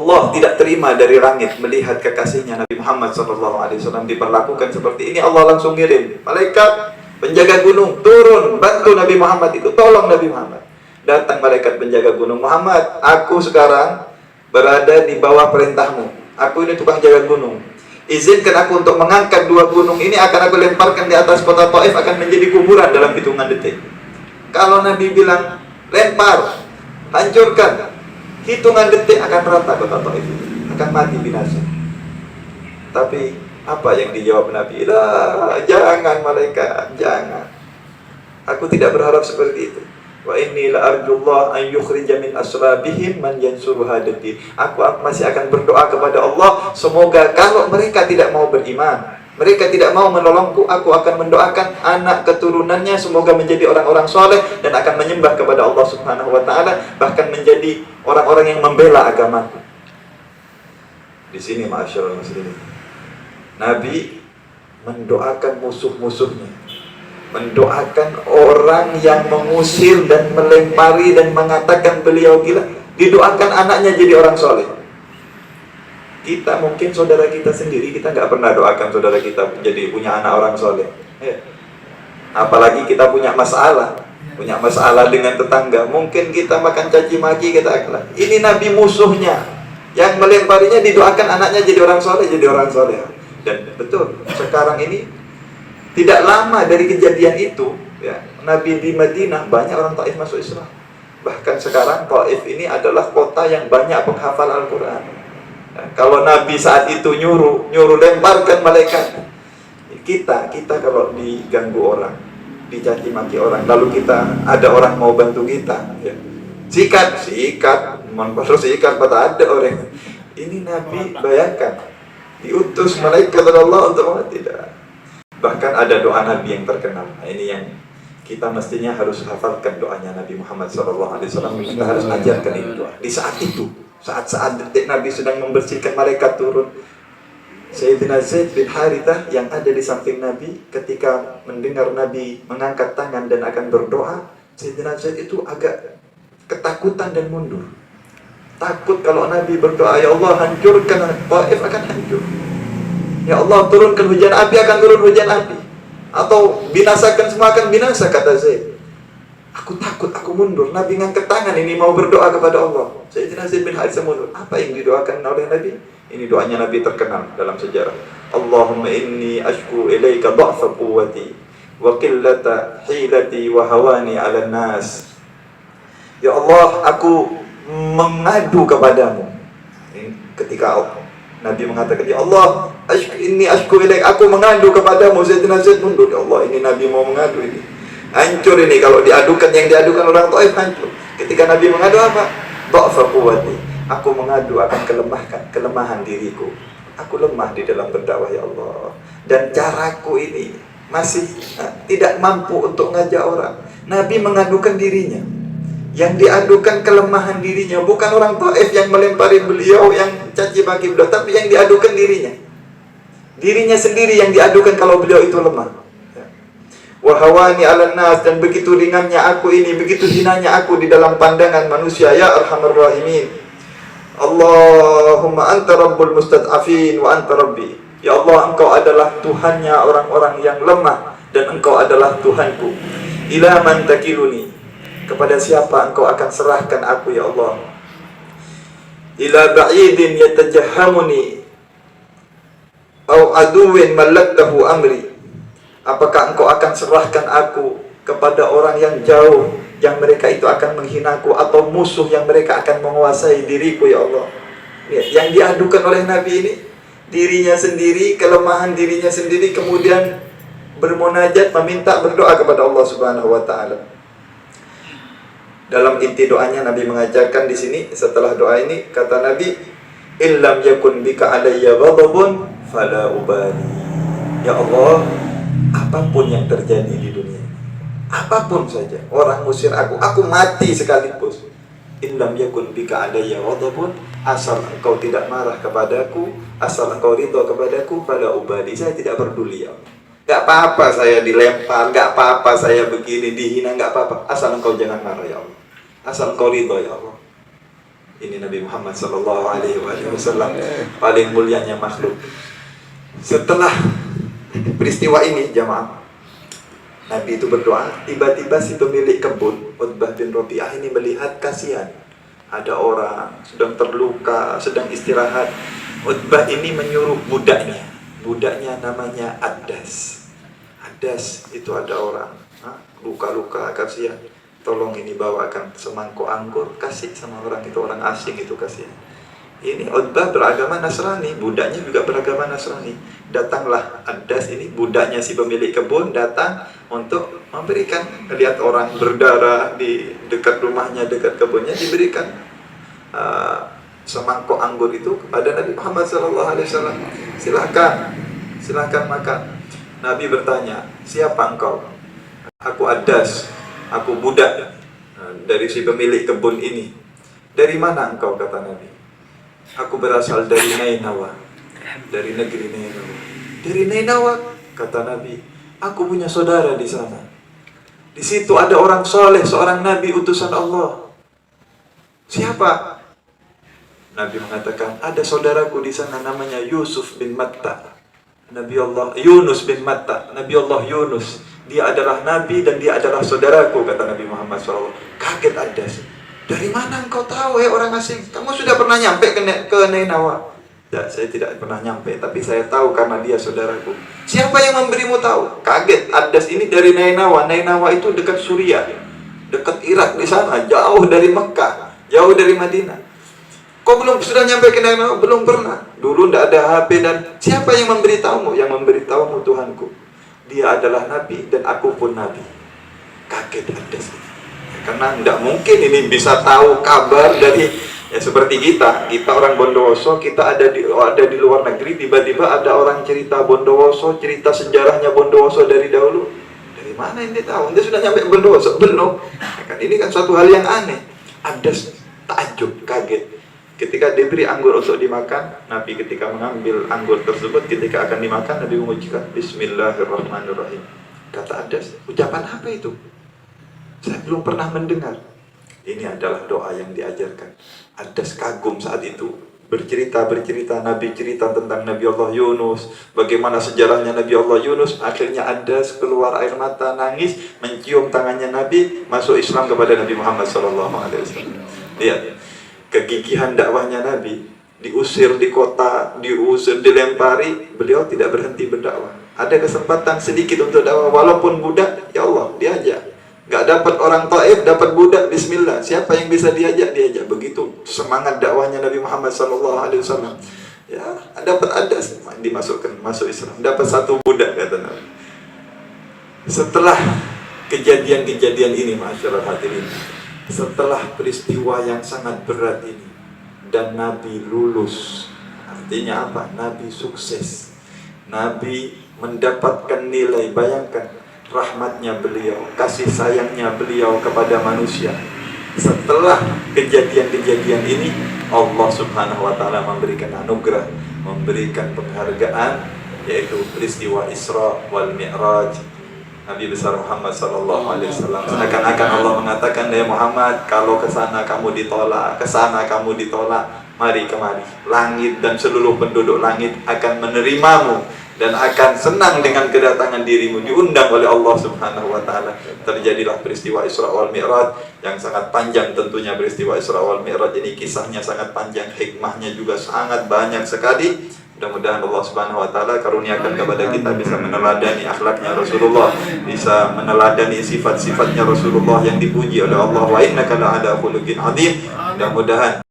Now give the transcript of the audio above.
Allah tidak terima dari langit melihat kekasihnya Nabi Muhammad SAW diperlakukan seperti ini. Allah langsung ngirim malaikat penjaga gunung turun bantu Nabi Muhammad itu, tolong Nabi Muhammad. Datang malaikat penjaga gunung, Muhammad, aku sekarang berada di bawah perintahmu. Aku ini tukang jaga gunung. Izinkan aku untuk mengangkat dua gunung ini, akan aku lemparkan di atas kota Taif, akan menjadi kuburan dalam hitungan detik. Kalau Nabi bilang lempar, hancurkan, hitungan detik akan rata kota Taif, akan mati binasa. Tapi apa yang dijawab Nabi? Lah, jangan malaikat, jangan. Aku tidak berharap seperti itu. Wa inni la arjullah an yukhrija min asrabihim man yansuru hadati. Aku masih akan berdoa kepada Allah, semoga kalau mereka tidak mau beriman, mereka tidak mau menolongku, aku akan mendoakan anak keturunannya semoga menjadi orang-orang soleh dan akan menyembah kepada Allah Subhanahu wa taala, bahkan menjadi orang-orang yang membela agamaku. Di sini ma'asyiral muslimin, Nabi mendoakan musuh-musuhnya, mendoakan orang yang mengusir dan melempari dan mengatakan beliau gila, didoakan anaknya jadi orang soleh. Kita mungkin saudara kita sendiri, kita nggak pernah doakan saudara kita jadi punya anak orang soleh. Apalagi kita punya masalah dengan tetangga, mungkin kita makan caci maki, kita akhlak. Ini Nabi musuhnya yang melemparinya didoakan anaknya jadi orang soleh, Dan betul, sekarang ini tidak lama dari kejadian itu, ya, Nabi di Madinah banyak orang Taif masuk Islam. Bahkan sekarang Taif ini adalah kota yang banyak penghafal Al-Quran. Nah, kalau Nabi saat itu nyuruh lemparkan malaikat. Kita kalau diganggu orang, dicaci maki orang, lalu kita ada orang mau bantu kita, ya, sikat, pada ada orang. Ini Nabi bayangkan diutus malaikat oleh Allah untuk tidak. Bahkan ada doa Nabi yang terkenal. Nah, ini yang kita mestinya harus hafalkan doanya Nabi Muhammad SAW. Kita harus ajarkan ini doa. Di saat itu, saat detik Nabi sedang membersihkan, malaikat turun. Sayyidina Zaid bin Harithah yang ada di samping Nabi, ketika mendengar Nabi mengangkat tangan dan akan berdoa, Sayyidina Zaid itu agak ketakutan dan mundur. Takut kalau Nabi berdoa, ya Allah hancurkan Taif, akan hancur. Ya Allah turunkan hujan api, akan turun hujan api. Atau binasakan semua, akan binasa, kata Zaid. Aku takut, aku mundur. Nabi ngangkat tangan, ini mau berdoa kepada Allah. Sayyidina Zaid bin Harithah mundur. Apa yang didoakan oleh Nabi? Ini doanya Nabi terkenal dalam sejarah. Allahumma inni ashku ilaika dha'fa quwwati wa qillata hilati wa hawani 'ala nas. Ya Allah, aku mengadu kepadamu. Ketika Nabi mengatakan, ya Allah, ini ashku ilaik, aku mengadu kepadamu. Sayyidina Zaid mundur. Ya Allah, ini Nabi mau mengadu ini. Hancur ini kalau diadukan, yang diadukan orang Taif hancur. Ketika Nabi mengadu apa? Dha'fa quwwati. Aku mengadu akan kelemahan diriku. Aku lemah di dalam berdakwah, ya Allah. Dan caraku ini masih tidak mampu untuk ngajak orang. Nabi mengadukan dirinya. Yang diadukan kelemahan dirinya, bukan orang Taif yang melempari beliau, yang caci maki beliau, tapi yang diadukan dirinya. Dirinya sendiri yang diadukan kalau beliau itu lemah. Wahawani 'alan nas, dan begitu ringannya aku ini, begitu hinanya aku di dalam pandangan manusia, ya Arhamar Rahimin. Allahumma anta rabbul mustad'afin wa anta rabbi. Ya Allah, engkau adalah Tuhannya orang-orang yang lemah, dan engkau adalah Tuhanku. Ila man takiluni, kepada siapa engkau akan serahkan aku, ya Allah? Ila ba'idin yatajahhamuni au aduwin malaktahu amri. Apakah engkau akan serahkan aku kepada orang yang jauh, yang mereka itu akan menghinaku, atau musuh yang mereka akan menguasai diriku, ya Allah? Yang diadukan oleh Nabi ini dirinya sendiri, kelemahan dirinya sendiri, kemudian bermunajat, meminta, berdoa kepada Allah Subhanahu wa taala. Dalam inti doanya Nabi mengajarkan di sini, setelah doa ini kata Nabi, illam yakun bika alayya ghadabun fala ubali. Ya Allah, apapun yang terjadi di dunia, apapun saja, orang musir aku mati sekalipun. Illam yakun bika alayya ghadabun, asal engkau tidak marah kepadaku, asal engkau ridha kepadaku, fala ubali, saya tidak peduli, ya Allah. Gak apa-apa saya dilempar, gak apa-apa saya begini, dihina, gak apa-apa, asal engkau jangan marah, ya Allah. Asal engkau ridho, ya Allah. Ini Nabi Muhammad sallallahu alaihi wasallam, paling mulianya makhluk. Setelah peristiwa ini jamaah, Nabi itu berdoa. Tiba-tiba si pemilik kebun Utbah bin Rabi'ah ini melihat kasihan, ada orang sedang terluka, sedang istirahat. Utbah ini menyuruh budaknya namanya Addas. Addas itu ada orang luka-luka, kasihan, tolong ini bawakan semangkuk anggur, kasih sama orang itu, orang asing itu kasih. Ini Utbah beragama Nasrani, budaknya juga beragama Nasrani. Datanglah Addas ini, budaknya si pemilik kebun, datang untuk memberikan. Lihat orang berdarah di dekat rumahnya, dekat kebunnya, diberikan semangkuk anggur itu kepada Nabi Muhammad SAW. Silakan makan. Nabi bertanya, siapa engkau? Aku Addas, aku budak dari si pemilik kebun ini. Dari mana engkau, kata Nabi? Aku berasal dari Nainawa, dari negeri Nainawa. Dari Nainawa, kata Nabi, aku punya saudara di sana. Di situ ada orang soleh, seorang Nabi utusan Allah. Siapa? Nabi mengatakan, ada saudaraku di sana namanya Yusuf bin Matta. Yunus bin Matta, Nabi Allah Yunus. Dia adalah Nabi dan dia adalah saudaraku, kata Nabi Muhammad SAW. Kaget Addas. Dari mana engkau tahu orang asing? Kamu sudah pernah nyampe ke Nainawa? Ya, saya tidak pernah nyampe, tapi saya tahu karena dia saudaraku. Siapa yang memberimu tahu? Kaget Addas ini dari Nainawa. Nainawa itu dekat Suriah, dekat Irak di sana, jauh dari Mekah, jauh dari Madinah. Kau belum sudah nyampe ke Nainawa? Belum pernah. Dulu tidak ada HP dan siapa yang memberitahumu? Yang memberitahumu Tuhanku. Dia adalah Nabi dan aku pun Nabi. Kaget Addas. Karena tidak mungkin ini bisa tahu kabar dari, ya seperti kita orang Bondowoso, kita ada di luar negeri, tiba-tiba ada orang cerita Bondowoso, cerita sejarahnya Bondowoso dari dahulu. Dari mana ini tahu? Dia sudah nyampe Bondowoso? Belum. Ini kan suatu hal yang aneh. Addas takjub, kaget. Ketika diberi anggur untuk dimakan, Nabi ketika mengambil anggur tersebut, ketika akan dimakan, Nabi mengucapkan Bismillahirrahmanirrahim. Kata Addas, ucapan apa itu? Saya belum pernah mendengar. Ini adalah doa yang diajarkan. Addas kagum saat itu. Bercerita, Nabi cerita tentang Nabi Allah Yunus, bagaimana sejarahnya Nabi Allah Yunus. Akhirnya Addas keluar air mata, nangis, mencium tangannya Nabi, masuk Islam kepada Nabi Muhammad SAW. Lihat, kegigihan dakwahnya Nabi. Diusir di kota, diusir, dilempari, beliau tidak berhenti berdakwah. Ada kesempatan sedikit untuk dakwah, walaupun budak, ya Allah, diajak. Gak dapat orang Taif, dapat budak, bismillah. Siapa yang bisa diajak? Begitu semangat dakwahnya Nabi Muhammad SAW. Ya, dapat Addas, masuk Islam. Dapat satu budak, kata Nabi. Setelah kejadian-kejadian ini, masyarakat hadirin, setelah peristiwa yang sangat berat ini, dan Nabi lulus, artinya apa? Nabi sukses. Nabi mendapatkan nilai, bayangkan rahmatnya beliau, kasih sayangnya beliau kepada manusia. Setelah kejadian-kejadian ini, Allah Subhanahu wa Ta'ala memberikan anugerah, memberikan penghargaan, yaitu peristiwa Isra wal Mi'raj Nabi besar Muhammad sallallahu alaihi wasallam. Seakan-akan Allah mengatakan, ya Muhammad, kalau ke sana kamu ditolak, ke sana kamu ditolak, mari kemari. Langit dan seluruh penduduk langit akan menerimamu dan akan senang dengan kedatangan dirimu, diundang oleh Allah Subhanahu wa Ta'ala. Terjadilah peristiwa Isra wal Mi'raj yang sangat panjang. Tentunya peristiwa Isra wal Mi'raj ini kisahnya sangat panjang, hikmahnya juga sangat banyak sekali. Mudah-mudahan Allah Subhanahu wa Ta'ala karuniakan kepada kita bisa meneladani akhlaknya Rasulullah, bisa meneladani sifat-sifatnya Rasulullah yang dipuji oleh Allah. Wa innaka la'ala khuluqin 'adzim. Mudah-mudahan